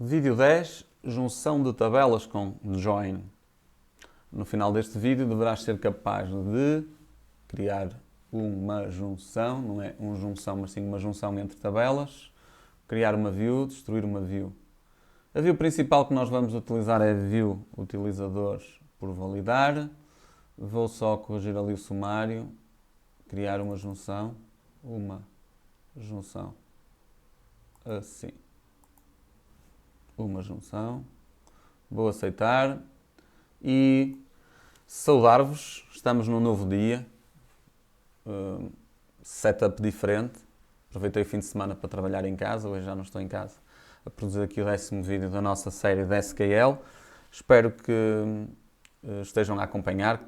Vídeo 10, junção de tabelas com join. No final deste vídeo deverás ser capaz de criar uma junção, não é uma junção, mas sim uma junção entre tabelas, criar uma view, destruir uma view. A view principal que nós vamos utilizar é a view utilizadores por validar. Vou só corrigir ali o sumário, criar uma junção assim, uma junção, vou aceitar e saudar-vos, estamos num novo dia, setup diferente, aproveitei o fim de semana para trabalhar em casa, hoje já não estou em casa, a produzir aqui o 10º vídeo da nossa série de SQL, espero que estejam a acompanhar,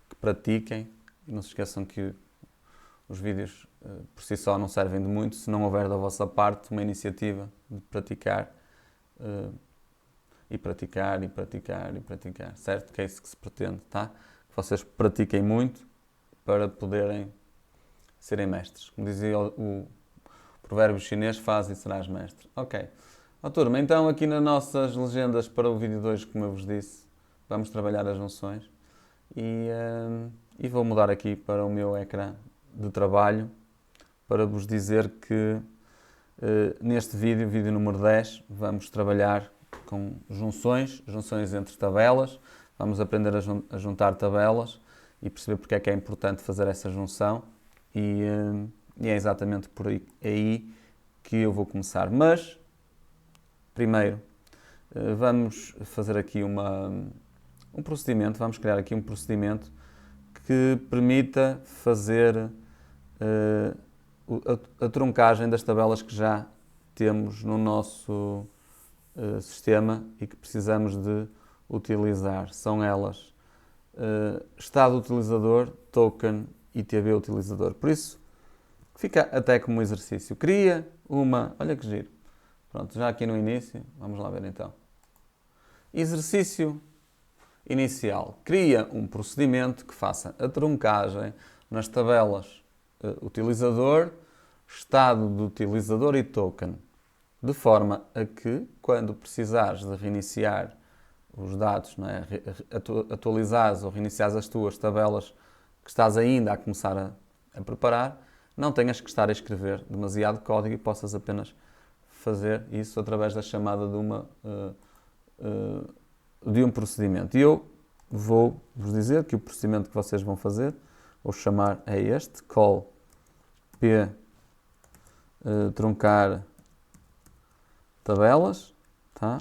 que pratiquem e não se esqueçam que os vídeos por si só não servem de muito se não houver da vossa parte uma iniciativa de praticar e praticar, certo? Que é isso que se pretende, tá? Que vocês pratiquem muito para poderem serem mestres. Como dizia o provérbio chinês, faz e serás mestre. Ok. Turma, então aqui nas nossas legendas para o vídeo de hoje, como eu vos disse, vamos trabalhar as junções e vou mudar aqui para o meu ecrã de trabalho para vos dizer que neste vídeo, vídeo número 10, vamos trabalhar com junções entre tabelas, vamos aprender a juntar tabelas e perceber porque é que é importante fazer essa junção e é exatamente por aí que eu vou começar. Mas, primeiro, vamos fazer aqui um procedimento, vamos criar aqui um procedimento que permita fazer a truncagem das tabelas que já temos no nosso sistema e que precisamos de utilizar. São elas estado utilizador, token e TB utilizador. Por isso, fica até como exercício. Cria uma... Olha que giro. Pronto, já aqui no início, vamos lá ver então. Exercício inicial. Cria um procedimento que faça a truncagem nas tabelas utilizador, estado do utilizador e token, de forma a que, quando precisares de reiniciar os dados, não é? Atualizares ou reiniciares as tuas tabelas que estás ainda a começar a preparar, não tenhas que estar a escrever demasiado código e possas apenas fazer isso através da chamada de um procedimento. E eu vou vos dizer que o procedimento que vocês vão fazer, vou chamar é este, call p truncar tabelas, tá?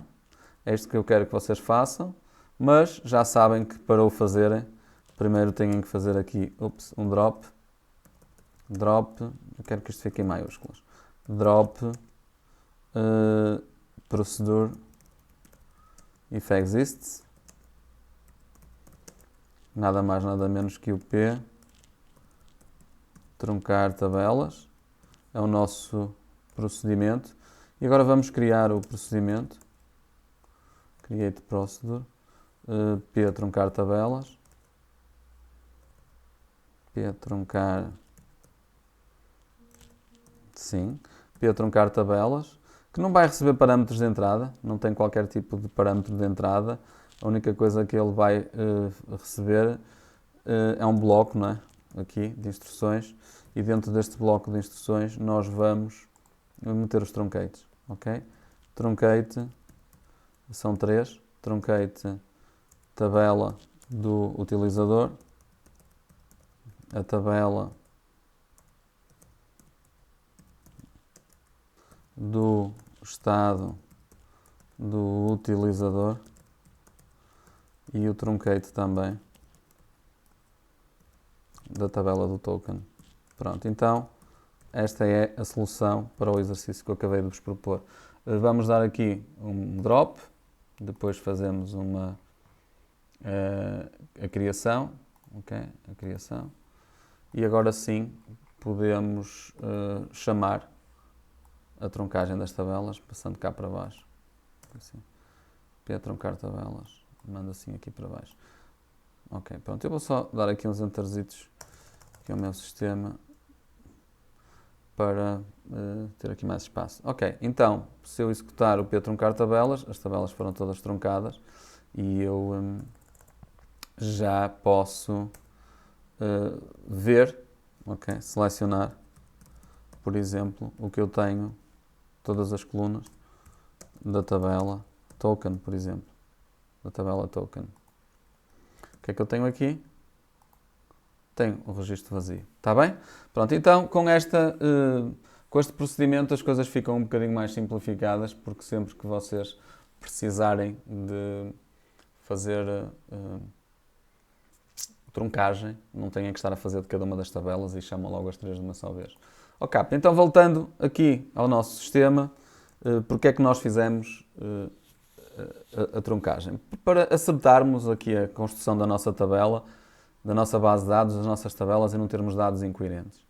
É isto que eu quero que vocês façam, mas já sabem que para o fazerem, primeiro têm que fazer aqui, um drop, eu quero que isto fique em maiúsculas, drop procedure if exists, nada mais nada menos que o p truncar tabelas, é o nosso procedimento. E agora vamos criar o procedimento, create procedure, p truncar tabelas, p truncar, sim, p truncar tabelas, que não vai receber parâmetros de entrada, não tem qualquer tipo de parâmetro de entrada, a única coisa que ele vai receber é um bloco, não é? Aqui, de instruções, e dentro deste bloco de instruções nós vamos meter os truncates, ok? Truncate, são 3, truncate tabela do utilizador, a tabela do estado do utilizador e o truncate também da tabela do token. Pronto, então esta é a solução para o exercício que eu acabei de vos propor. Vamos dar aqui um drop, depois fazemos a criação, ok? A criação. E agora sim podemos chamar a truncagem das tabelas, passando cá para baixo. Assim. P truncar tabelas, mando assim aqui para baixo. Ok, pronto, eu vou só dar aqui uns enterzitos aqui ao meu sistema para ter aqui mais espaço. Ok, então, se eu executar o p truncar tabelas, as tabelas foram todas truncadas e eu já posso ver, ok, selecionar, por exemplo, o que eu tenho, todas as colunas da tabela token, por exemplo, da tabela token. O que é que eu tenho aqui? Tenho o registro vazio. Está bem? Pronto, então com este procedimento as coisas ficam um bocadinho mais simplificadas, porque sempre que vocês precisarem de fazer truncagem, não têm que estar a fazer de cada uma das tabelas e chamam logo as três de uma só vez. Ok, então voltando aqui ao nosso sistema, porque é que nós fizemos a truncagem? Para acertarmos aqui a construção da nossa tabela, da nossa base de dados, das nossas tabelas e não termos dados incoerentes.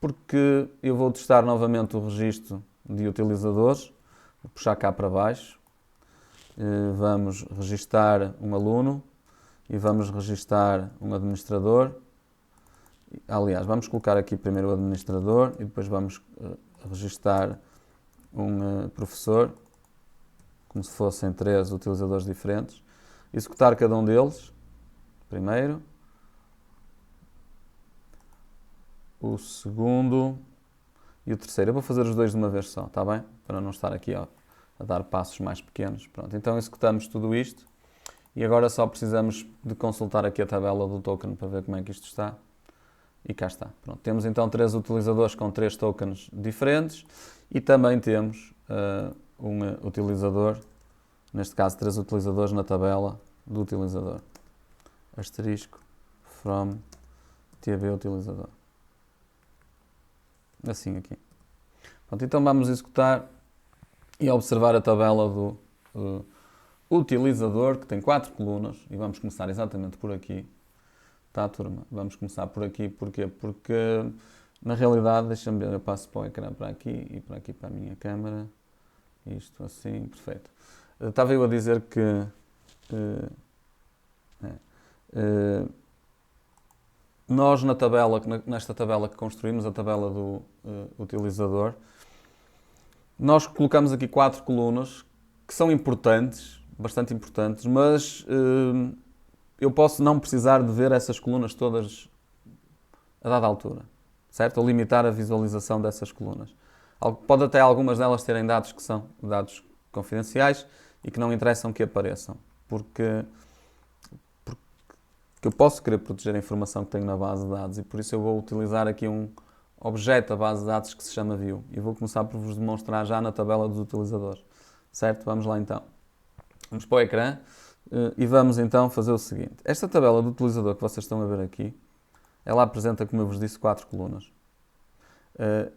Porque eu vou testar novamente o registro de utilizadores, vou puxar cá para baixo, vamos registar um aluno e vamos registar um administrador. Aliás, vamos colocar aqui primeiro o administrador e depois vamos registar um professor, como se fossem 3 utilizadores diferentes. Executar cada um deles, primeiro. O segundo e o terceiro. Eu vou fazer os dois de uma vez só, está bem? Para não estar aqui a dar passos mais pequenos. Pronto, então executamos tudo isto e agora só precisamos de consultar aqui a tabela do token para ver como é que isto está. E cá está. Pronto, temos então 3 utilizadores com 3 tokens diferentes e também temos um utilizador, neste caso 3 utilizadores na tabela do utilizador. Asterisco from TB utilizador. Assim aqui. Pronto, então vamos executar e observar a tabela do utilizador, que tem 4 colunas, e vamos começar exatamente por aqui. Tá, turma? Vamos começar por aqui, porquê? Porque, na realidade, deixa-me ver, eu passo para o ecrã para aqui e para aqui para a minha câmera. Isto assim, perfeito. Estava eu a dizer que nós nesta tabela que construímos, a tabela do utilizador, nós colocamos aqui 4 colunas que são importantes, bastante importantes, mas eu posso não precisar de ver essas colunas todas a dada altura, certo? Ou limitar a visualização dessas colunas. Pode até algumas delas terem dados que são dados confidenciais e que não interessam que apareçam, porque eu posso querer proteger a informação que tenho na base de dados e por isso eu vou utilizar aqui um objeto da base de dados que se chama view e vou começar por vos demonstrar já na tabela dos utilizadores, certo? Vamos lá então. Vamos para o ecrã e vamos então fazer o seguinte. Esta tabela do utilizador que vocês estão a ver aqui, ela apresenta, como eu vos disse, 4 colunas.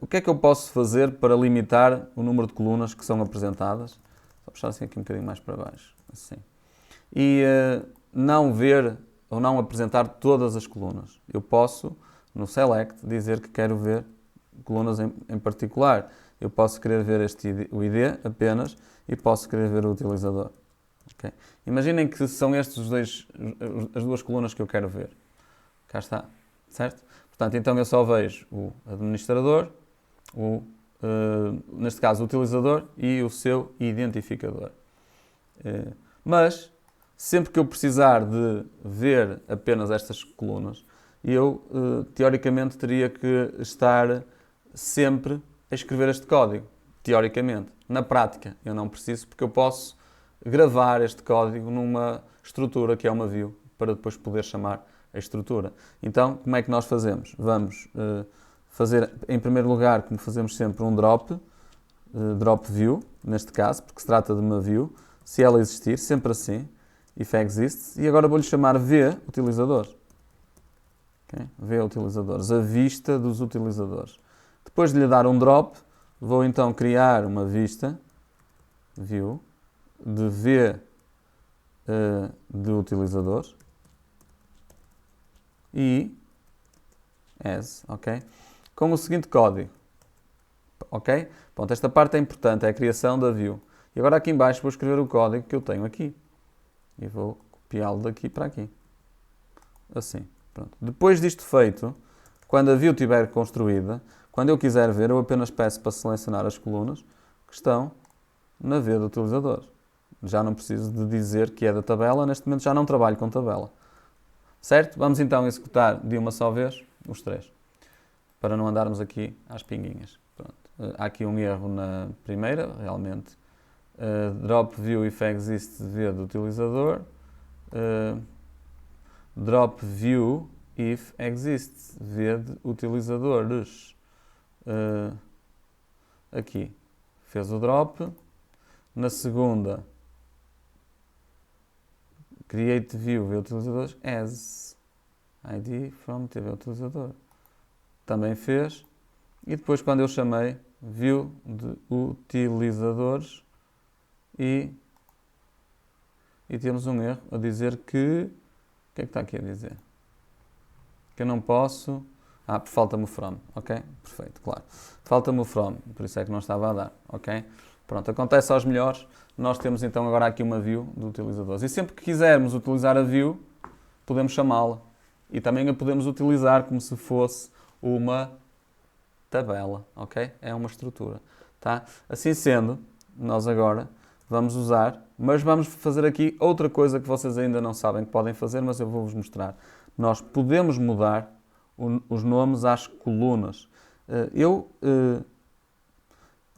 O que é que eu posso fazer para limitar o número de colunas que são apresentadas? Vou puxar assim aqui um bocadinho mais para baixo, assim. E não ver ou não apresentar todas as colunas. Eu posso, no Select, dizer que quero ver colunas em particular. Eu posso querer ver o ID apenas e posso querer ver o utilizador. Okay? Imaginem que são as duas colunas que eu quero ver. Cá está, certo? Portanto, então eu só vejo o administrador, neste caso o utilizador e o seu identificador. Mas, sempre que eu precisar de ver apenas estas colunas, eu, teoricamente, teria que estar sempre a escrever este código. Teoricamente. Na prática, eu não preciso, porque eu posso gravar este código numa estrutura, que é uma view, para depois poder chamar a estrutura. Então, como é que nós fazemos? Vamos fazer, em primeiro lugar, como fazemos sempre, um drop view, neste caso, porque se trata de uma view, se ela existir, sempre assim, if exists, e agora vou-lhe chamar v-utilizadores. Okay? V-utilizadores, a vista dos utilizadores. Depois de lhe dar um drop, vou então criar uma vista, view, de v de utilizadores, e as, ok? Com o seguinte código, ok? Pronto, esta parte é importante, é a criação da view. E agora aqui em baixo vou escrever o código que eu tenho aqui. E vou copiá-lo daqui para aqui. Assim, pronto. Depois disto feito, quando a view estiver construída, Quando eu quiser ver, eu apenas peço para selecionar as colunas que estão na V do utilizador. Já não preciso de dizer que é da tabela, neste momento já não trabalho com tabela. Certo? Vamos então executar de uma só vez os três, para não andarmos aqui às pinguinhas. Pronto. Há aqui um erro na primeira, realmente. Drop view if exist V do utilizador. Drop view if exist V de utilizadores. Aqui fez o drop. Na segunda, create view V utilizadores as ID from TV utilizador. Também fez. E depois, quando eu chamei view de utilizadores e temos um erro a dizer que... O que é que está aqui a dizer? Que eu não posso... porque falta-me o from, ok? Perfeito, claro. Falta-me o from, por isso é que não estava a dar, ok? Pronto, acontece aos melhores. Nós temos então agora aqui uma view de utilizadores. E sempre que quisermos utilizar a view, podemos chamá-la. E também a podemos utilizar como se fosse uma tabela, ok? É uma estrutura, tá? Assim sendo, nós agora vamos usar, mas vamos fazer aqui outra coisa que vocês ainda não sabem que podem fazer, mas eu vou-vos mostrar. Nós podemos mudar os nomes às colunas. Eu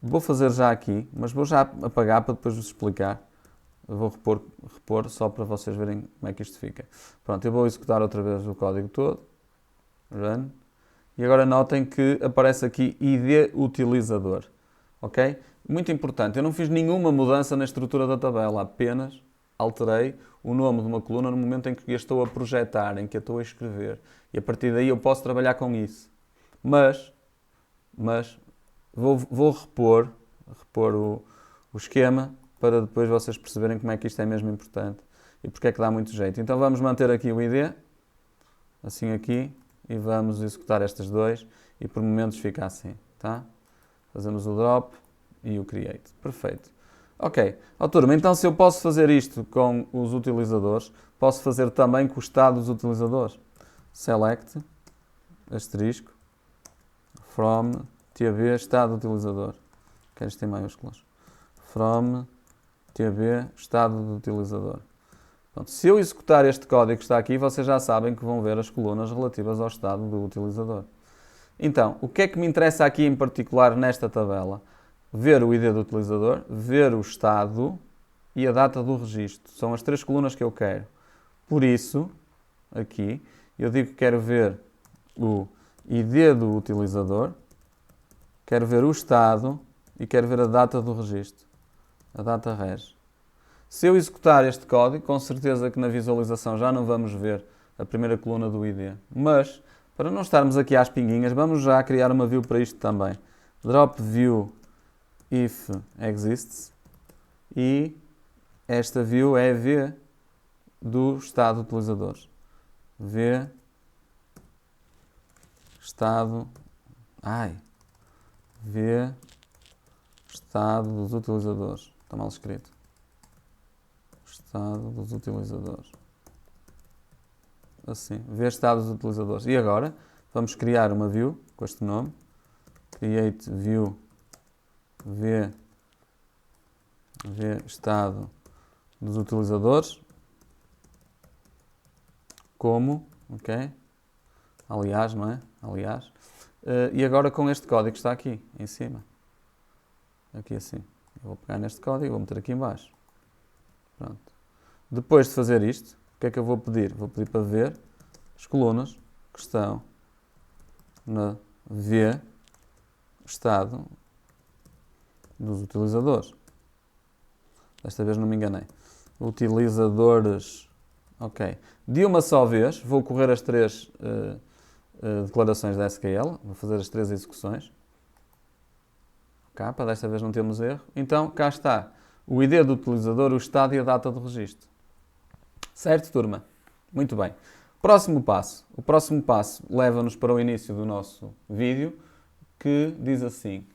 vou fazer já aqui, mas vou já apagar para depois vos explicar. Eu vou repor só para vocês verem como é que isto fica. Pronto, eu vou executar outra vez o código todo. Run. E agora notem que aparece aqui ID utilizador. Ok? Muito importante, eu não fiz nenhuma mudança na estrutura da tabela, apenas alterei o nome de uma coluna no momento em que a estou a projetar, em que a estou a escrever. E a partir daí eu posso trabalhar com isso. Mas vou repor o esquema para depois vocês perceberem como é que isto é mesmo importante e porque é que dá muito jeito. Então vamos manter aqui o ID, assim aqui, e vamos executar estas dois e por momentos fica assim, tá? Fazemos o drop e o create. Perfeito. Ok. Turma, então se eu posso fazer isto com os utilizadores, posso fazer também com o estado dos utilizadores. Select, asterisco, from, TB, estado do utilizador. Quero isto em maiúsculas. From, TB, estado do utilizador. Pronto, se eu executar este código que está aqui, vocês já sabem que vão ver as colunas relativas ao estado do utilizador. Então, o que é que me interessa aqui em particular nesta tabela? Ver o ID do utilizador, ver o estado e a data do registro. São as três colunas que eu quero. Por isso, aqui, eu digo que quero ver o ID do utilizador, quero ver o estado e quero ver a data do registro. A data reg. Se eu executar este código, com certeza que na visualização já não vamos ver a primeira coluna do ID. Mas, para não estarmos aqui às pinguinhas, vamos já criar uma view para isto também. Drop view if exists. E esta view é V do estado de utilizadores. V estado... V estado dos utilizadores. Está mal escrito. Estado dos utilizadores. Assim, V estado dos utilizadores. E agora, vamos criar uma view com este nome. Create view V estado dos utilizadores. Como, ok? Aliás, não é? Aliás. E agora com este código que está aqui, em cima. Aqui assim. Eu vou pegar neste código e vou meter aqui em baixo. Pronto. Depois de fazer isto, o que é que eu vou pedir? Vou pedir para ver as colunas que estão na V estado dos utilizadores. Desta vez não me enganei. Utilizadores. Ok. De uma só vez, vou correr as três declarações da SQL. Vou fazer as três execuções. Para desta vez não temos erro. Então, cá está o ID do utilizador, o estado e a data do registro. Certo, turma? Muito bem. Próximo passo. O próximo passo leva-nos para o início do nosso vídeo, que diz assim.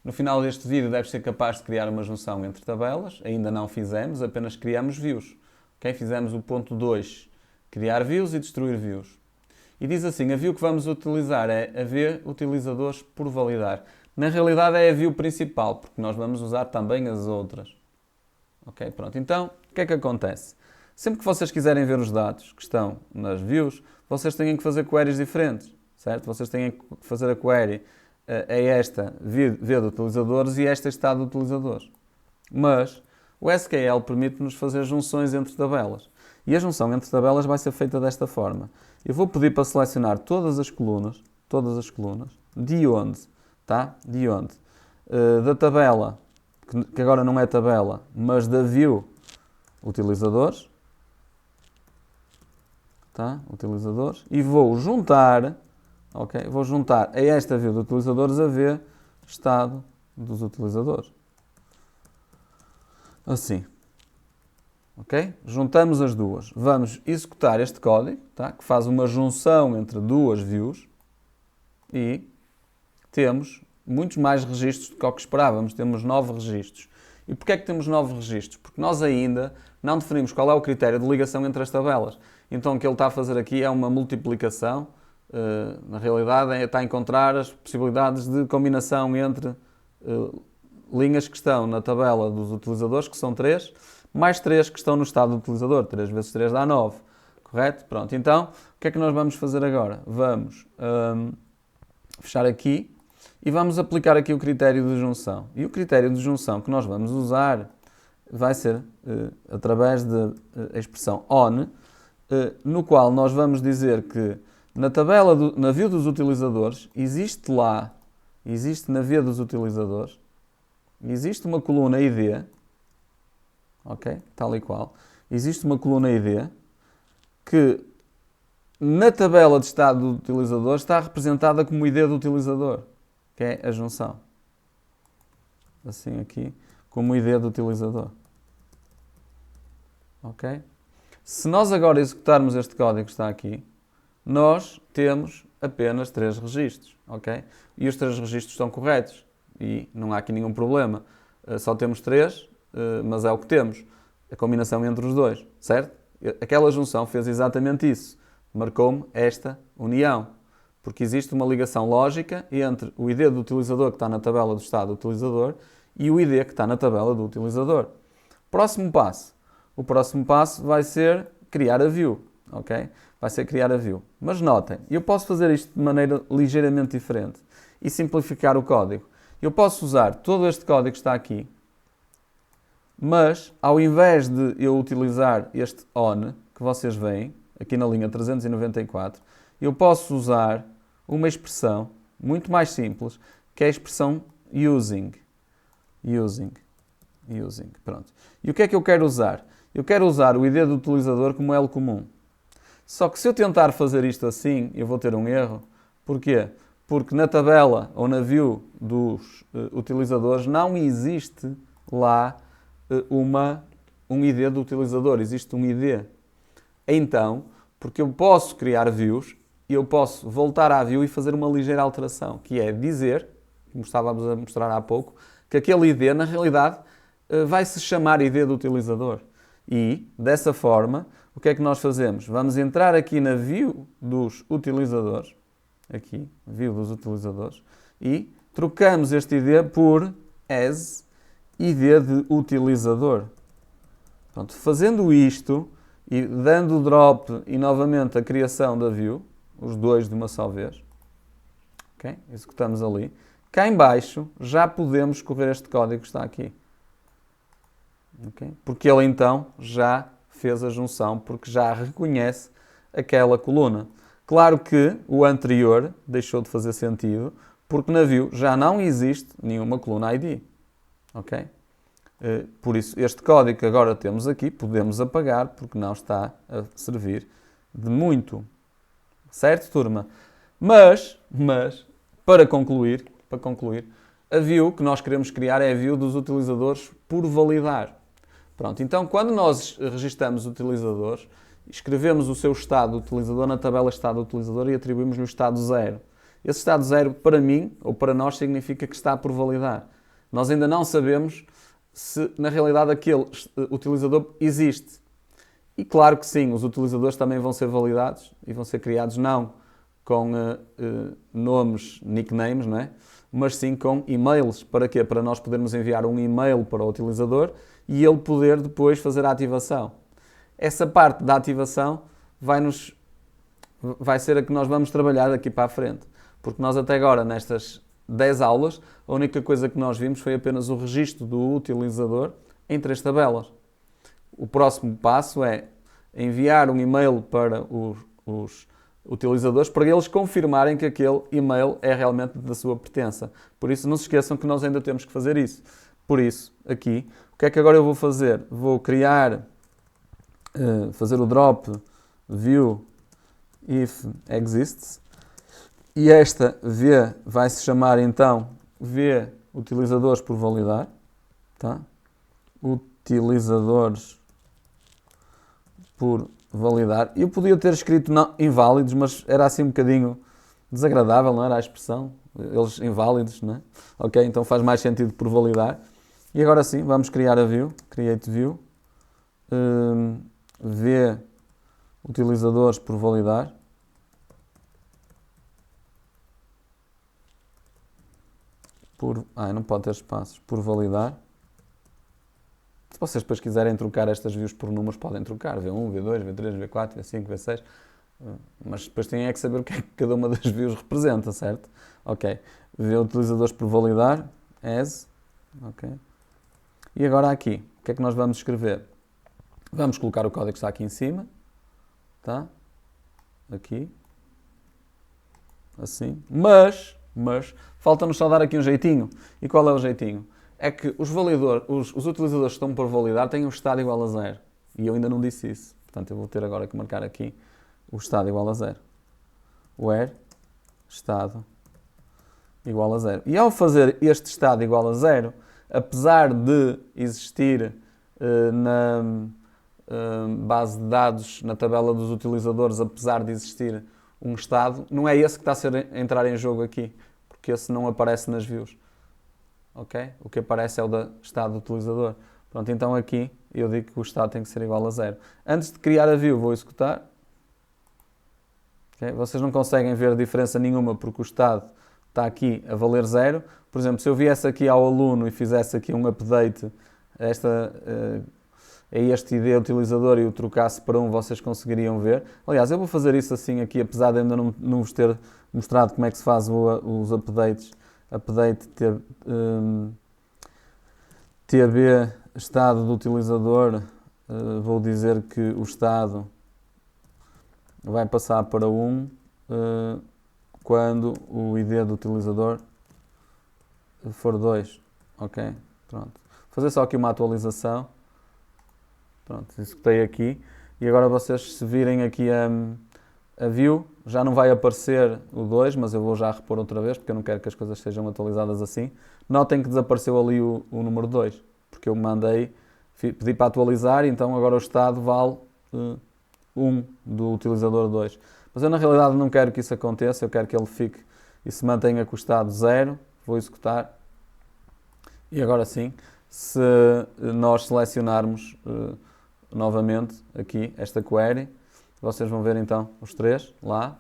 No final deste vídeo deve ser capaz de criar uma junção entre tabelas. Ainda não fizemos, apenas criamos views. Okay? Fizemos o ponto 2, criar views e destruir views. E diz assim, a view que vamos utilizar é a view utilizadores por validar. Na realidade é a view principal, porque nós vamos usar também as outras. Ok, pronto. Então, o que é que acontece? Sempre que vocês quiserem ver os dados que estão nas views, vocês têm que fazer queries diferentes, certo? Vocês têm que fazer a query a esta view de utilizadores e esta estado de utilizadores. Mas o SQL permite-nos fazer junções entre tabelas. E a junção entre tabelas vai ser feita desta forma. Eu vou pedir para selecionar todas as colunas, de onde, tá? De onde? Da tabela, que agora não é tabela, mas da view utilizadores, tá? Utilizadores, e vou juntar, ok? Vou juntar a esta view de utilizadores a ver estado dos utilizadores. Assim. Ok? Juntamos as duas. Vamos executar este código, tá? Que faz uma junção entre duas views e temos muitos mais registros do que o que esperávamos. Temos 9 registros. E porquê é que temos 9 registros? Porque nós ainda não definimos qual é o critério de ligação entre as tabelas. Então o que ele está a fazer aqui é uma multiplicação. Na realidade está a encontrar as possibilidades de combinação entre linhas que estão na tabela dos utilizadores, que são 3, mais 3 que estão no estado do utilizador. 3 vezes 3 dá 9. Correto? Pronto. Então, o que é que nós vamos fazer agora? Vamos fechar aqui e vamos aplicar aqui o critério de junção. E o critério de junção que nós vamos usar vai ser através da expressão on, no qual nós vamos dizer que na tabela, na view dos utilizadores, existe na view dos utilizadores, existe uma coluna ID, ok? Tal e qual. Existe uma coluna ID que na tabela de estado do utilizador está representada como ID do utilizador, que é a junção. Assim aqui, como ID do utilizador. Ok? Se nós agora executarmos este código que está aqui, nós temos apenas 3 registros, ok? E os 3 registros estão corretos e não há aqui nenhum problema. Só temos 3, mas é o que temos. A combinação entre os dois, certo? Aquela junção fez exatamente isso. Marcou-me esta união. Porque existe uma ligação lógica entre o ID do utilizador que está na tabela do estado do utilizador e o ID que está na tabela do utilizador. Próximo passo. O próximo passo vai ser criar a view, ok? Vai ser criar a view. Mas notem, eu posso fazer isto de maneira ligeiramente diferente e simplificar o código. Eu posso usar todo este código que está aqui, mas ao invés de eu utilizar este on, que vocês veem, aqui na linha 394, eu posso usar uma expressão muito mais simples, que é a expressão using. Pronto. E o que é que eu quero usar? Eu quero usar o ID do utilizador como L comum. Só que se eu tentar fazer isto assim, eu vou ter um erro. Porquê? Porque na tabela ou na view dos utilizadores não existe lá um ID do utilizador, existe um ID. Então, porque eu posso criar views, eu posso voltar à view e fazer uma ligeira alteração, que é dizer, como estávamos a mostrar há pouco, que aquele ID, na realidade, vai se chamar ID do utilizador. E, dessa forma, o que é que nós fazemos? Vamos entrar aqui na view dos utilizadores, aqui, view dos utilizadores, e trocamos este ID por as ID de utilizador. Pronto, fazendo isto e dando o drop e novamente a criação da view, os dois de uma só vez, okay? Executamos ali. Cá em baixo já podemos correr este código que está aqui. Okay? Porque ele então já fez a junção, porque já reconhece aquela coluna. Claro que o anterior deixou de fazer sentido, porque na view já não existe nenhuma coluna ID. Ok? Por isso, este código que agora temos aqui, podemos apagar, porque não está a servir de muito. Certo, turma? Mas para concluir, a view que nós queremos criar é a view dos utilizadores por validar. Pronto, então quando nós registramos utilizadores, escrevemos o seu estado do utilizador na tabela estado do utilizador e atribuímos-lhe o estado 0. Esse estado 0 para mim, ou para nós, significa que está por validar. Nós ainda não sabemos se na realidade aquele utilizador existe. E claro que sim, os utilizadores também vão ser validados e vão ser criados não com nomes, nicknames, não é? Mas sim com e-mails. Para quê? Para nós podermos enviar um e-mail para o utilizador e ele poder depois fazer a ativação. Essa parte da ativação vai ser a que nós vamos trabalhar daqui para a frente. Porque nós até agora, nestas 10 aulas, a única coisa que nós vimos foi apenas o registro do utilizador em 3 tabelas. O próximo passo é enviar um e-mail para os utilizadores para eles confirmarem que aquele e-mail é realmente da sua pertença. Por isso, não se esqueçam que nós ainda temos que fazer isso. Por isso, aqui, o que é que agora eu vou fazer? Vou fazer o drop view if exists e esta v vai se chamar então v utilizadores por validar, tá? Utilizadores por validar. Eu podia ter escrito não, inválidos, mas era assim um bocadinho desagradável, não era a expressão? Eles inválidos, não é? Ok, então faz mais sentido por validar. E agora sim, vamos criar a view, create view, v utilizadores por validar. Não pode ter espaços, por validar. Se vocês depois quiserem trocar estas views por números, podem trocar, V1, V2, V3, V4, V5, V6, mas depois têm é que saber o que é que cada uma das views representa, certo? Ok, V utilizadores por validar, as, ok. E agora aqui, o que é que nós vamos escrever? Vamos colocar o código que está aqui em cima, tá? Aqui, assim, mas falta-nos só dar aqui um jeitinho. E qual é o jeitinho? É que os utilizadores que estão por validar têm um estado igual a 0. E eu ainda não disse isso. Portanto, eu vou ter agora que marcar aqui o estado igual a 0. Where estado igual a 0. E ao fazer este estado igual a 0, apesar de existir na base de dados, na tabela dos utilizadores, apesar de existir um estado, não é esse que está a entrar em jogo aqui, porque esse não aparece nas views. Ok? O que aparece é o da estado do utilizador. Pronto, então aqui eu digo que o estado tem que ser igual a 0. Antes de criar a view, vou executar. Okay? Vocês não conseguem ver diferença nenhuma porque o estado está aqui a valer 0. Por exemplo, se eu viesse aqui ao aluno e fizesse aqui um update a este ID utilizador e o trocasse para 1, vocês conseguiriam ver. Aliás, eu vou fazer isso assim aqui, apesar de ainda não vos ter mostrado como é que se faz os updates. Update TB estado do utilizador, vou dizer que o estado vai passar para 1 quando o ID do utilizador for 2. Ok? Pronto. Vou fazer só aqui uma atualização. Pronto, executei aqui. E agora vocês, se virem aqui a view, já não vai aparecer o 2, mas eu vou já repor outra vez, porque eu não quero que as coisas sejam atualizadas assim. Notem que desapareceu ali o número 2, porque eu pedi para atualizar, então agora o estado vale 1 do utilizador 2. Mas eu na realidade não quero que isso aconteça, eu quero que ele fique e se mantenha com o estado 0. Vou executar. E agora sim, se nós selecionarmos novamente aqui esta query, vocês vão ver então os 3 lá.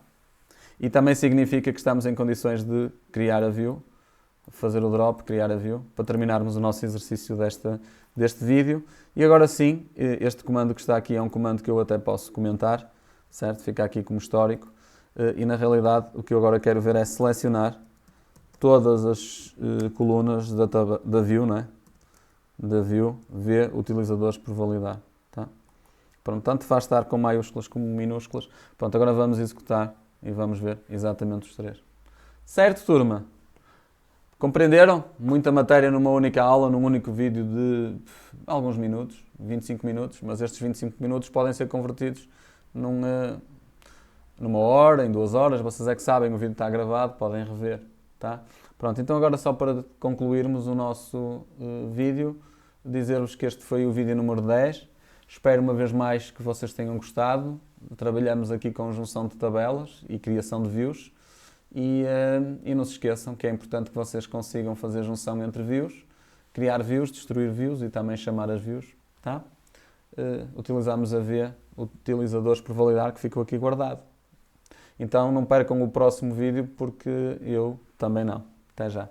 E também significa que estamos em condições de criar a view, fazer o drop, criar a view, para terminarmos o nosso exercício deste vídeo. E agora sim, este comando que está aqui é um comando que eu até posso comentar, certo? Fica aqui como histórico. E na realidade o que eu agora quero ver é selecionar todas as colunas da view, não é? Da view, V utilizadores por validar. Tá? Pronto, tanto faz estar com maiúsculas como minúsculas. Pronto, agora vamos executar e vamos ver exatamente os 3. Certo, turma? Compreenderam? Muita matéria numa única aula, num único vídeo de alguns minutos, 25 minutos, mas estes 25 minutos podem ser convertidos numa hora, em 2 horas, vocês é que sabem, o vídeo está gravado, podem rever. Tá? Pronto, então agora só para concluirmos o nosso vídeo, dizer-vos que este foi o vídeo número 10. Espero uma vez mais que vocês tenham gostado. Trabalhamos aqui com junção de tabelas e criação de views. E não se esqueçam que é importante que vocês consigam fazer junção entre views, criar views, destruir views e também chamar as views. Tá? Utilizamos a V utilizadores por validar, que ficou aqui guardado. Então não percam o próximo vídeo porque eu também não. Até já.